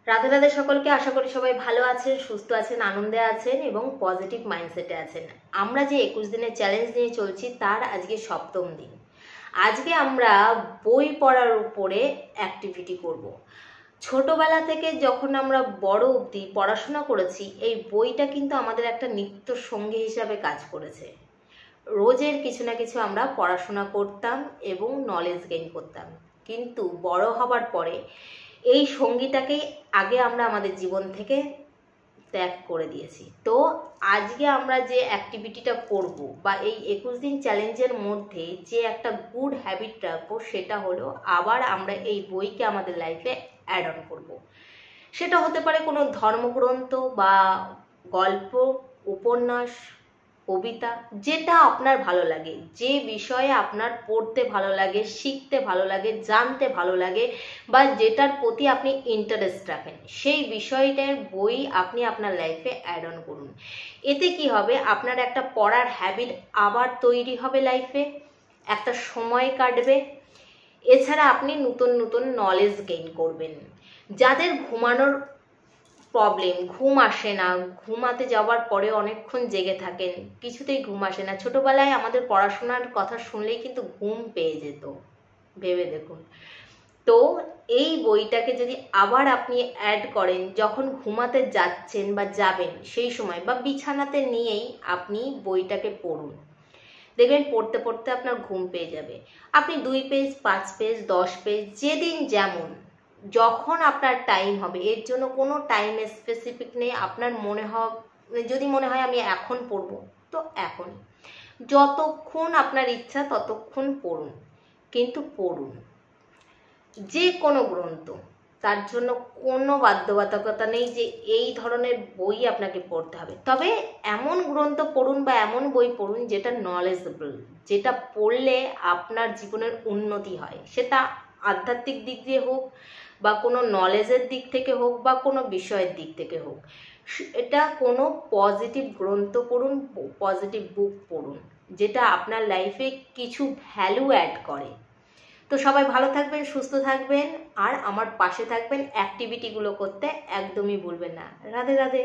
রাধে রাধে সকলকে। আশা করি সবাই ভালো আছেন, সুস্থ আছেন, আনন্দে আছেন এবং পজিটিভ মাইন্ডসেটে আছেন। আমরা যে 21 দিনের চ্যালেঞ্জ নিয়ে চলছি তার আজকে 7ম দিন। আজকে আমরা বই পড়ার উপরে অ্যাক্টিভিটি করব। ছোটবেলা থেকে যখন আমরা বড় অবধি পড়াশোনা করেছি, এই বইটা কিন্তু আমাদের একটা নিত্য সঙ্গী হিসাবে কাজ করেছে। রোজের কিছু না কিছু আমরা পড়াশোনা করতাম এবং নলেজ গেইন করতাম, কিন্তু বড় হবার পরে এই সঙ্গীটাকেই আগে আমরা আমাদের জীবন থেকে ত্যাগ করে দিয়েছি। তো আজকে আমরা যে অ্যাক্টিভিটিটা করব বা এই 21 দিন চ্যালেঞ্জের মধ্যে যে একটা গুড হ্যাবিট রাখবো, সেটা হলো আবার আমরা এই বইকে আমাদের লাইফে অ্যাড অন করবো। সেটা হতে পারে কোনো ধর্মগ্রন্থ বা গল্প, উপন্যাস, কবিতা, যেটা আপনার ভালো লাগে, যে বিষয়ে আপনার পড়তে ভালো লাগে, শিখতে ভালো লাগে, জানতে ভালো লাগে বা যেটার প্রতি আপনি ইন্টারেস্ট রাখেন, সেই বিষয়টার বই আপনি আপনার লাইফে অ্যাড অন করুন। এতে কি হবে, আপনার একটা পড়ার হ্যাবিট আবার তৈরি হবে, লাইফে একটা সময় কাটবে। এছাড়া আপনি নতুন নতুন নলেজ গেইন করবেন। যাদের ঘুমানোর প্রবলেম, ঘুম আসে না, ঘুমাতে যাওয়ার পরে অনেকক্ষণ জেগে থাকেন, কিছুতেই ঘুম আসে না, ছোটবেলায় আমাদের পড়াশোনার কথা শুনলেই কিন্তু ঘুম পেয়ে যেত, ভেবে দেখুন। তো এই বইটাকে যদি আবার আপনি অ্যাড করেন, যখন ঘুমাতে যাচ্ছেন বা যাবেন সেই সময় বা বিছানাতে নিয়েই আপনি বইটাকে পড়ুন, দেখবেন পড়তে পড়তে আপনার ঘুম পেয়ে যাবে। আপনি 2 পেজ, 5 পেজ, 10 পেজ, যেদিন যেমন, যখন আপনার টাইম হবে, এর জন্য কোনো টাইম স্পেসিফিক নেই। আপনার মনে হয়, যদি মনে হয় আমি এখন পড়বো, তো এখন, যতক্ষণ আপনার ইচ্ছা ততক্ষণ পড়ুন, কিন্তু পড়ুন যে কোনো গ্রন্থ। তার জন্য কোনো বাধ্যবাধকতা নেই যে এই ধরনের বই আপনাকে পড়তে হবে। তবে এমন গ্রন্থ পড়ুন বা এমন বই পড়ুন যেটা নলেজেবল, যেটা পড়লে আপনার জীবনের উন্নতি হয়, সেটা আধ্যাত্মিক দিক দিয়ে হোক বা কোনো নলেজের দিক থেকে হোক বা কোনো বিষয়ের দিক থেকে হোক। এটা কোনো পজিটিভ গ্রন্থ পড়ুন, পজিটিভ বুক পড়ুন, যেটা আপনার লাইফে কিছু ভ্যালু অ্যাড করে। তো সবাই ভালো থাকবেন, সুস্থ থাকবেন আর আমার পাশে থাকবেন। অ্যাক্টিভিটিগুলো করতে একদমই ভুলবেন না। রাধে রাধে।